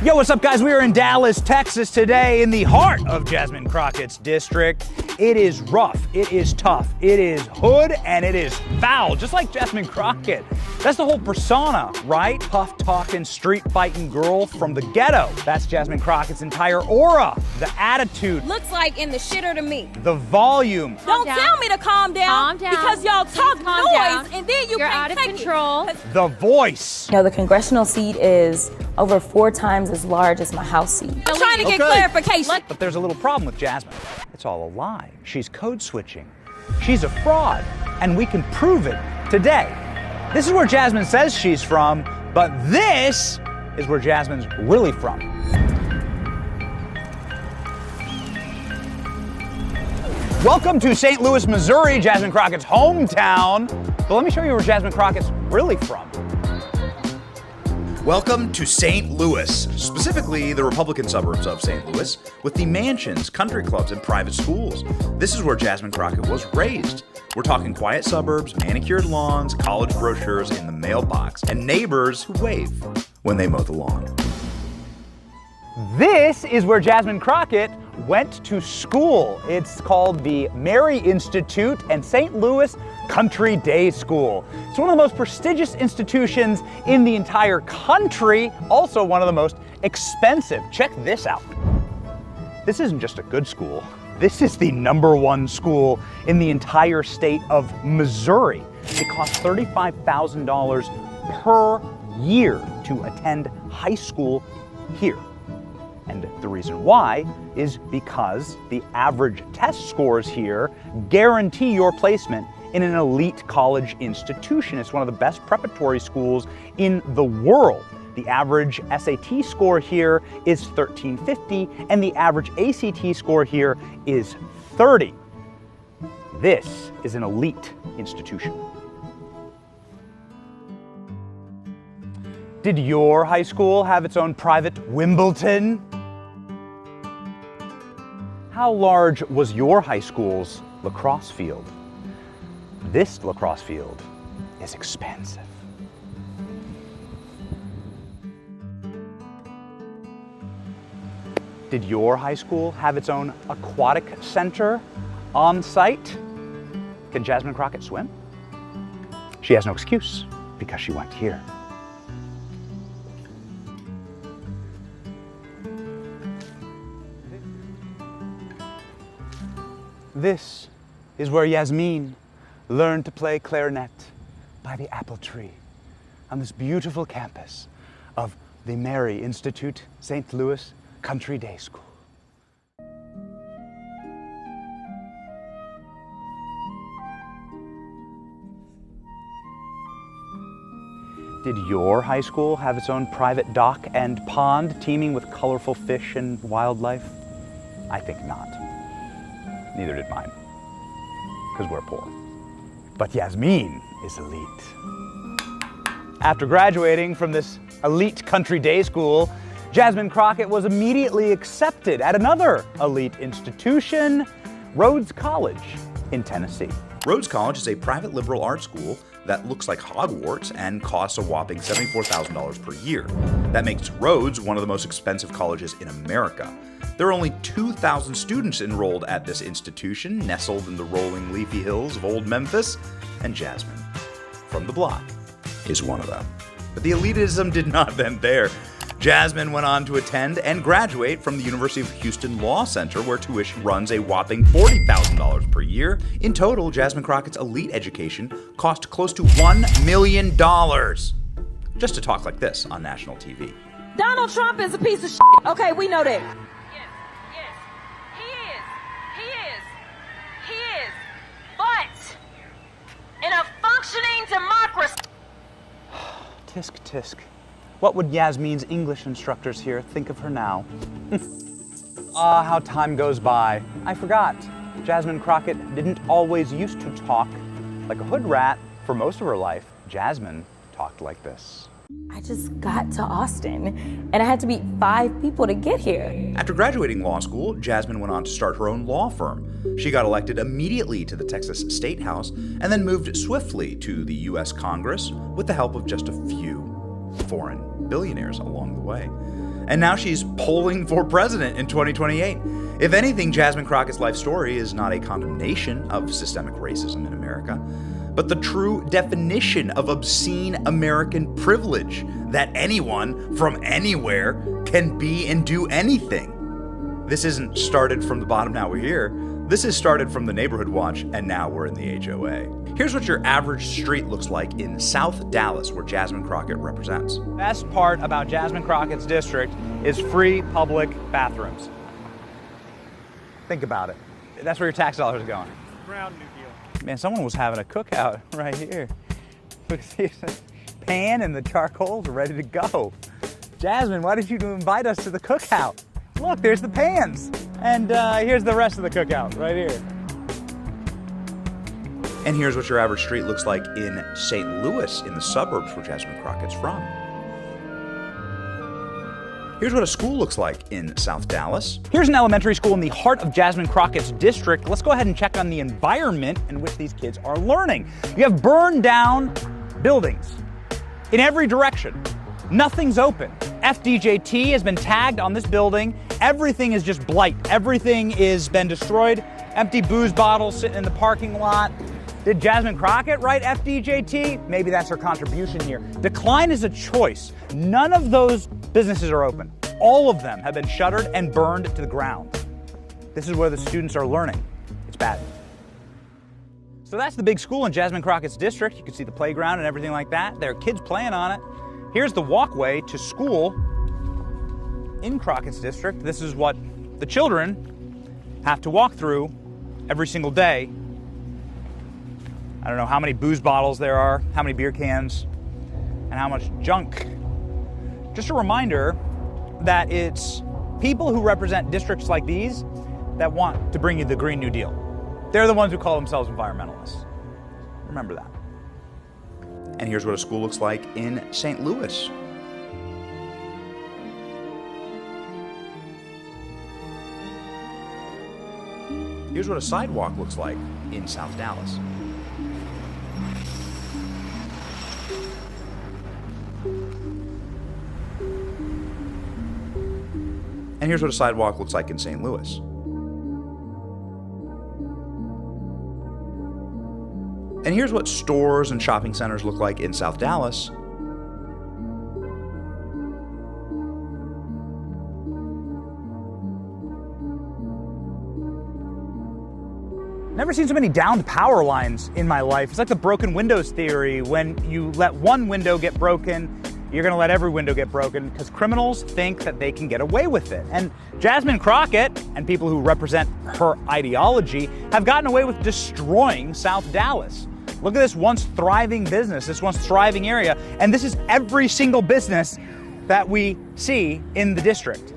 Yo, what's up, guys? We are in Dallas, Texas today in the heart of Jasmine Crockett's district. It is rough, it is tough, it is hood, and it is foul, just like Jasmine Crockett. That's the whole persona, right? Tough talking, street fighting girl from the ghetto. That's Jasmine Crockett's entire aura, the attitude. Looks like in the shitter to me. The volume. Don't tell me to calm down. Calm down. Because y'all talk noise down. and then You're out of control. The voice. You know, the congressional seat is over 4 times as large as my House seat. I'm trying to get clarification. But there's a little problem with Jasmine. It's all a lie. She's code switching. She's a fraud, and we can prove it today. This is where Jasmine says she's from, but this is where Jasmine's really from. Welcome to St. Louis, Missouri, Jasmine Crockett's hometown. But let me show you where Jasmine Crockett's really from. Welcome to St. Louis, specifically the Republican suburbs of St. Louis, with the mansions, country clubs, and private schools. This is where Jasmine Crockett was raised. We're talking quiet suburbs, manicured lawns, college brochures in the mailbox, and neighbors who wave when they mow the lawn. This is where Jasmine Crockett went to school. It's called the Mary Institute and St. Louis Country Day School. It's one of the most prestigious institutions in the entire country, also one of the most expensive. Check this out. This isn't just a good school. This is the #1 school in the entire state of Missouri. It costs $35,000 per year to attend high school here. And the reason why is because the average test scores here guarantee your placement in an elite college institution. It's one of the best preparatory schools in the world. The average SAT score here is 1350, and the average ACT score here is 30. This is an elite institution. Did your high school have its own private Wimbledon? How large was your high school's lacrosse field? This lacrosse field is expansive. Did your high school have its own aquatic center on site? Can Jasmine Crockett swim? She has no excuse because she went here. This is where Jasmine learned to play clarinet by the apple tree on this beautiful campus of the Mary Institute, St. Louis Country Day School. Did your high school have its own private dock and pond teeming with colorful fish and wildlife? I think not. Neither did mine, because we're poor. But Jasmine is elite. After graduating from this elite country day school, Jasmine Crockett was immediately accepted at another elite institution, Rhodes College in Tennessee. Rhodes College is a private liberal arts school that looks like Hogwarts and costs a whopping $74,000 per year. That makes Rhodes one of the most expensive colleges in America. There are only 2,000 students enrolled at this institution, nestled in the rolling leafy hills of Old Memphis, and Jasmine, from the block, is one of them. But the elitism did not end there. Jasmine went on to attend and graduate from the University of Houston Law Center, where tuition runs a whopping $40,000 per year. In total, Jasmine Crockett's elite education cost close to $1 million. Just to talk like this on national TV. Donald Trump is a piece of shit. Okay, we know that. In a functioning democracy. Tisk tisk. What would Jasmine's English instructors here think of her now? Ah, how time goes by. I forgot. Jasmine Crockett didn't always used to talk like a hood rat. For most of her life, Jasmine talked like this. I just got to Austin, and I had to meet 5 people to get here. After graduating law school, Jasmine went on to start her own law firm. She got elected immediately to the Texas State House and then moved swiftly to the U.S. Congress with the help of just a few foreign billionaires along the way. And now she's polling for president in 2028. If anything, Jasmine Crockett's life story is not a condemnation of systemic racism in America, but the true definition of obscene American privilege, that anyone from anywhere can be and do anything. This isn't started from the bottom, now we're here. This is started from the Neighborhood Watch, and now we're in the HOA. Here's what your average street looks like in South Dallas, where Jasmine Crockett represents. The best part about Jasmine Crockett's district is free public bathrooms. Think about it. That's where your tax dollars are going. Brown New Deal. Man, someone was having a cookout right here. The pan and the charcoals are ready to go. Jasmine, why did you invite us to the cookout? Look, there's the pans. And here's the rest of the cookout right here. And here's what your average street looks like in St. Louis, in the suburbs where Jasmine Crockett's from. Here's what a school looks like in South Dallas. Here's an elementary school in the heart of Jasmine Crockett's district. Let's go ahead and check on the environment in which these kids are learning. You have burned down buildings in every direction. Nothing's open. FDJT has been tagged on this building. Everything is just blight. Everything has been destroyed. Empty booze bottles sitting in the parking lot. Did Jasmine Crockett write FDJT? Maybe that's her contribution here. Decline is a choice. None of those businesses are open. All of them have been shuttered and burned to the ground. This is where the students are learning. It's bad. So that's the big school in Jasmine Crockett's district. You can see the playground and everything like that. There are kids playing on it. Here's the walkway to school in Crockett's district. This is what the children have to walk through every single day. I don't know how many booze bottles there are, how many beer cans, and how much junk. Just a reminder that it's people who represent districts like these that want to bring you the Green New Deal. They're the ones who call themselves environmentalists. Remember that. And here's what a school looks like in St. Louis. Here's what a sidewalk looks like in South Dallas. And here's what a sidewalk looks like in St. Louis. And here's what stores and shopping centers look like in South Dallas. Never seen so many downed power lines in my life. It's like the broken windows theory. When you let one window get broken, you're gonna let every window get broken because criminals think that they can get away with it. And Jasmine Crockett and people who represent her ideology have gotten away with destroying South Dallas. Look at this once thriving business, this once thriving area, and this is every single business that we see in the district.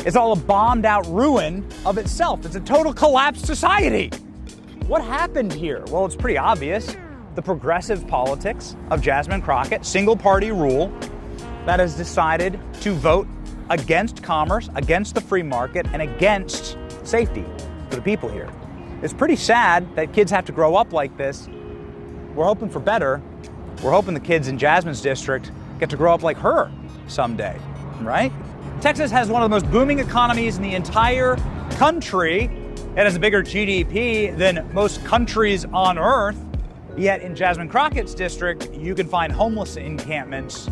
It's all a bombed out ruin of itself. It's a total collapsed society. What happened here? Well, it's pretty obvious. The progressive politics of Jasmine Crockett, single party rule that has decided to vote against commerce, against the free market, and against safety for the people here. It's pretty sad that kids have to grow up like this. We're hoping for better. We're hoping the kids in Jasmine's district get to grow up like her someday, right? Texas has one of the most booming economies in the entire country. It has a bigger GDP than most countries on earth. Yet in Jasmine Crockett's district, you can find homeless encampments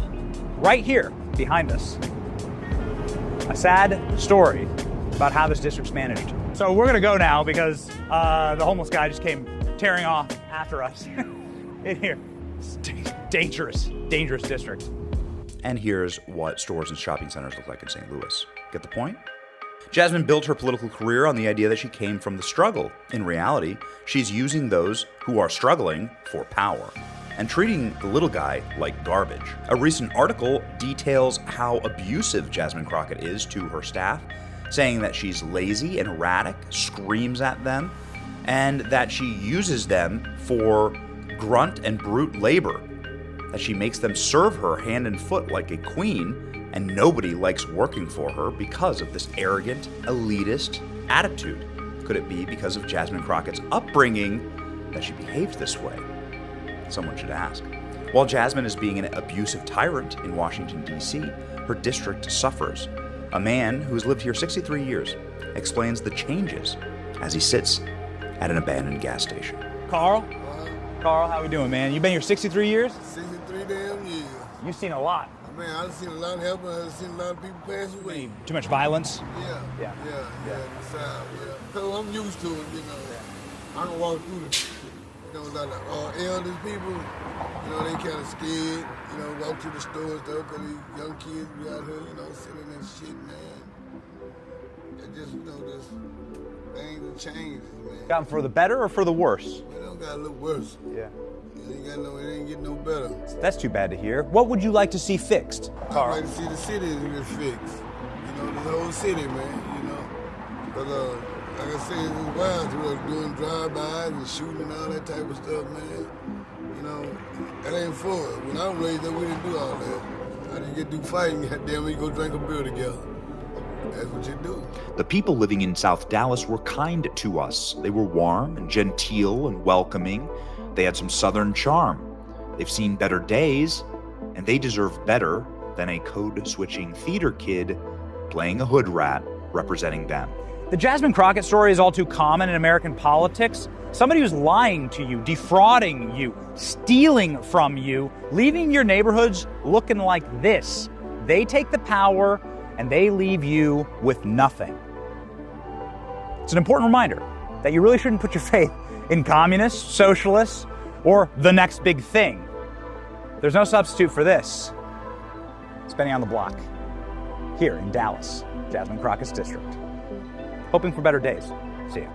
right here behind us. A sad story about how this district's managed. So we're gonna go now because the homeless guy just came tearing off after us in here. It's dangerous, dangerous district. And here's what stores and shopping centers look like in St. Louis. Get the point? Jasmine built her political career on the idea that she came from the struggle. In reality, she's using those who are struggling for power and treating the little guy like garbage. A recent article details how abusive Jasmine Crockett is to her staff, saying that she's lazy and erratic, screams at them, and that she uses them for grunt and brute labor, that she makes them serve her hand and foot like a queen, and nobody likes working for her because of this arrogant, elitist attitude. Could it be because of Jasmine Crockett's upbringing that she behaves this way? Someone should ask. While Jasmine is being an abusive tyrant in Washington, D.C., her district suffers. A man who has lived here 63 years explains the changes as he sits at an abandoned gas station. Carl? Carl, how we doing, man? You been here 63 years? 63 damn years. You've seen a lot. Man, I've seen a lot of help, and I've seen a lot of people pass away. Too much violence? Yeah. So I'm used to it, you know. I can walk through the, a lot of elders people, they kind of scared, walk to the store and stuff, because these young kids be out here, selling that shit, man. It just, just things have changed, man. Gotten for the better or for the worse? Man, it don't gotta look worse. Yeah. It ain't getting no better. That's too bad to hear. What would you like to see fixed, Carl? I'd like to see the city get fixed. The whole city, man, Because, like I said, it's wild to us doing drive-bys and shooting and all that type of stuff, man. That ain't for it. When I was raised up, we didn't do all that. I didn't get to fighting, goddamn, we go drink a beer together. That's what you do. The people living in South Dallas were kind to us. They were warm and genteel and welcoming. They had some Southern charm. They've seen better days, and they deserve better than a code-switching theater kid playing a hood rat representing them. The Jasmine Crockett story is all too common in American politics. Somebody who's lying to you, defrauding you, stealing from you, leaving your neighborhoods looking like this. They take the power and they leave you with nothing. It's an important reminder that you really shouldn't put your faith in communists, socialists, or the next big thing. There's no substitute for this. Spending on the block, here in Dallas, Jasmine Crockett's district. Hoping for better days. See you.